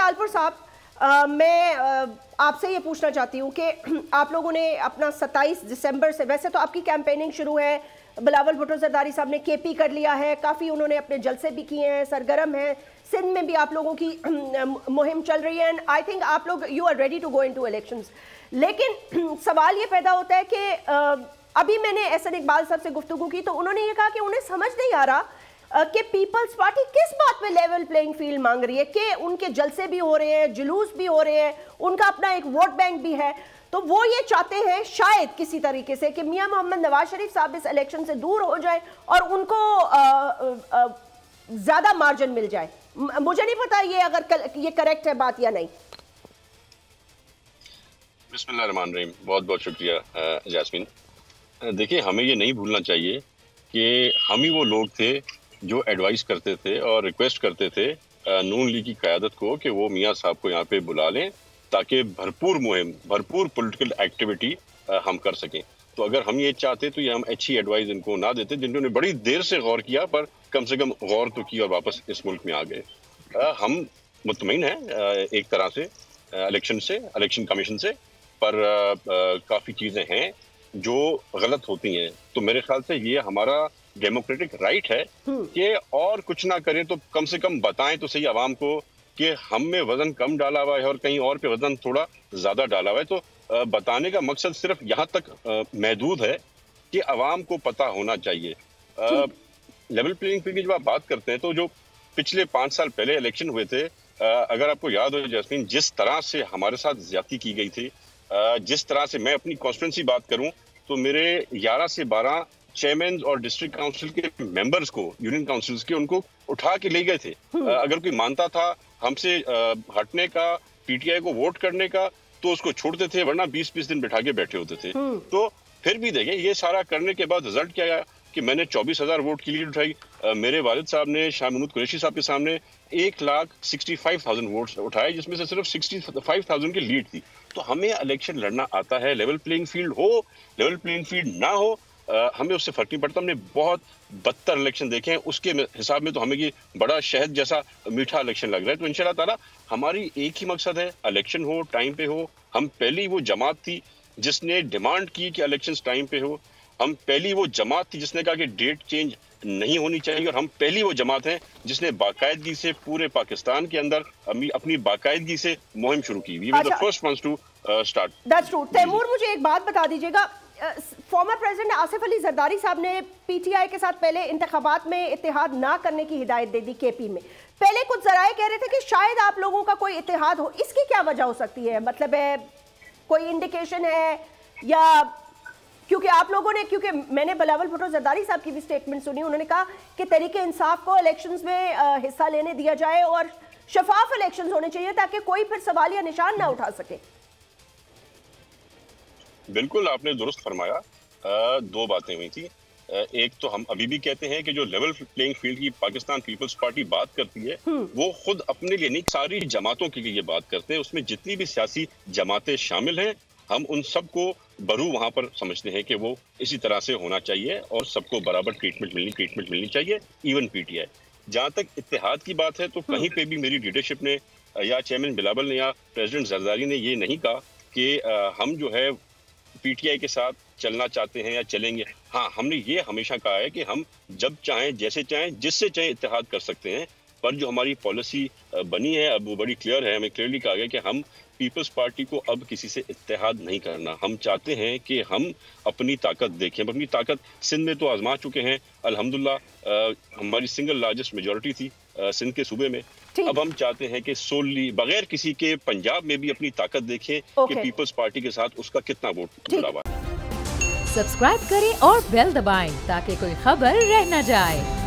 तालपुर साहब, मैं आपसे ये पूछना चाहती हूँ कि आप लोगों ने अपना 27 दिसंबर से, वैसे तो आपकी कैंपेनिंग शुरू है, बिलावल भुट्टो जरदारी साहब ने केपी कर लिया है, काफ़ी उन्होंने अपने जलसे भी किए हैं, सरगर्म हैं, सिंध में भी आप लोगों की मुहिम चल रही है, एंड आई थिंक आप लोग you are ready to go into elections. लेकिन सवाल ये पैदा होता है कि अभी मैंने एहसन इकबाल साहब से गुफ्तगू की तो उन्होंने ये कहा कि उन्हें समझ नहीं आ रहा कि पीपल्स पार्टी किस बात में लेवल प्लेइंग फील्ड मांग रही है, कि उनके जलसे भी हो रहे हैं, जुलूस भी हो रहे हैं, उनका अपना एक वोट बैंक भी है, तो वो ये चाहते हैं शायद किसी तरीके से कि मियां मोहम्मद नवाज शरीफ साहब इस इलेक्शन से दूर हो जाए और उनको ज्यादा मार्जिन मिल जाए। मुझे नहीं पता ये अगर ये करेक्ट है बात या नहीं। बिस्मिल्लाहिर्रहमानिर्रहीम, बहुत बहुत शुक्रिया जैस्मीन। देखिए, हमें ये नहीं भूलना चाहिए कि हम ही वो लोग थे जो एडवाइस करते थे और रिक्वेस्ट करते थे नून लीग की क़यादत को कि वो मियां साहब को यहाँ पे बुला लें ताकि भरपूर मुहिम, भरपूर पॉलिटिकल एक्टिविटी हम कर सकें। तो अगर हम ये चाहते तो ये हम अच्छी एडवाइस इनको ना देते, जिन्होंने बड़ी देर से गौर किया, पर कम से कम गौर तो की और वापस इस मुल्क में आ गए। हम मुतमईन हैं एक तरह से इलेक्शन कमीशन से, पर काफ़ी चीज़ें हैं जो गलत होती हैं। तो मेरे ख्याल से ये हमारा डेमोक्रेटिक राइट है कि और कुछ ना करें तो कम से कम बताएं तो सही आवाम को कि हम में वजन कम डाला हुआ है और कहीं और पे वजन थोड़ा ज्यादा डाला हुआ है। तो बताने का मकसद सिर्फ यहाँ तक महदूद है कि आवाम को पता होना चाहिए। लेवल प्लेइंग फील्ड की जब आप बात करते हैं तो जो पिछले 5 साल पहले इलेक्शन हुए थे, अगर आपको याद हो जैस्मीन, जिस तरह से हमारे साथ ज्यादती की गई थी, जिस तरह से मैं अपनी कॉन्स्टिट्यूंसी बात करूं तो मेरे 11 से 12 चेयरमैन और डिस्ट्रिक्ट काउंसिल के मेंबर्स को, यूनियन काउंसिल्स के, उनको उठा के ले गए थे। अगर कोई मानता था हमसे हटने का, पीटीआई को वोट करने का, तो उसको छोड़ते थे, वरना 20-20 दिन बिठा के बैठे होते थे। तो फिर भी देखें, ये सारा करने के बाद रिजल्ट क्या आया कि मैंने 24,000 वोट की लीड उठाई। मेरे वालिद साहब ने शाह महमूद कुरैशी साहब के सामने 1,65,000 वोट उठाए, जिसमें से सिर्फ 65,000 की लीड थी। तो हमें इलेक्शन लड़ना आता है, लेवल प्लेइंग फील्ड हो, लेवल प्लेइंग फील्ड ना हो, हमें उससे फर्क नहीं पड़ता। हमने बहुत बदतर इलेक्शन देखे हैं, उसके हिसाब में तो हमें ये बड़ा शहद जैसा मीठा इलेक्शन लग रहा है। तो इंशाल्लाह ताला हमारी एक ही मकसद है, इलेक्शन हो, टाइम पे हो। हम पहली वो जमात थी जिसने डिमांड की कि इलेक्शंस टाइम पे हो। हम पहली वो जमात थी जिसने कहा कि डेट चेंज नहीं होनी चाहिए, और हम पहली वो जमात हैं जिसने बाकायदगी से पूरे पाकिस्तान के अंदर अपनी बाकायदगी से मुहिम शुरू की। We were the first ones to start. That's true. Taimur, मुझे एक बात बता दीजिएगा, फॉर्मर प्रेसिडेंट आसिफ अली जरदारी साहब ने पीटीआई के साथ पहले इंतखाबात में इत्तेहाद ना करने की हिदायत दे दी केपी में। पहले कुछ जराए कह रहे थे कि शायद आप लोगों का कोई इत्तेहाद हो, इसकी क्या वजह हो सकती है? मतलब है कोई इंडिकेशन है, या क्योंकि आप लोगों ने, क्योंकि मैंने बिलावल भुट्टो जरदारी साहब की भी स्टेटमेंट सुनी, उन्होंने कहा कि तहरीक इंसाफ को इलेक्शंस में हिस्सा लेने दिया जाए और शफाफ इलेक्शंस होने चाहिए ताकि कोई फिर सवाल या निशान ना उठा सके। बिल्कुल, आपने दुरुस्त फरमाया। 2 बातें हुई थी। एक तो हम अभी भी कहते हैं कि जो लेवल प्लेइंग फील्ड की पाकिस्तान पीपल्स पार्टी बात करती है, वो खुद अपने लिए नहीं, सारी जमातों के लिए ये बात करते हैं। उसमें जितनी भी सियासी जमातें शामिल हैं, हम उन सबको बरू वहां पर समझते हैं कि वो इसी तरह से होना चाहिए और सबको बराबर ट्रीटमेंट मिलनी चाहिए, इवन पीटीआई। जहां तक इत्तेहाद की बात है तो कहीं पे भी मेरी लीडरशिप ने या चेयरमैन बिलावल ने या प्रेसिडेंट जरदारी ने ये नहीं कहा कि हम जो है पीटीआई के साथ चलना चाहते हैं या चलेंगे। हाँ, हमने ये हमेशा कहा है कि हम जब चाहें, जैसे चाहें, जिससे चाहें इत्तेहाद कर सकते हैं, पर जो हमारी पॉलिसी बनी है अब वो बड़ी क्लियर है। हमें क्लियरली कहा गया कि हम पीपल्स पार्टी को अब किसी से इत्तेहाद नहीं करना। हम चाहते हैं कि हम अपनी ताकत देखें। हम अपनी ताकत सिंध में तो आजमा चुके हैं, अल्हम्दुलिल्लाह हमारी सिंगल लार्जेस्ट मेजॉरिटी थी सिंध के सूबे में। अब हम चाहते हैं कि सोली बगैर किसी के पंजाब में भी अपनी ताकत देखें कि पीपल्स पार्टी के साथ उसका कितना वोट जुड़ा हुआ है। सब्सक्राइब करें और बेल दबाएं ताकि कोई खबर रह न जाए।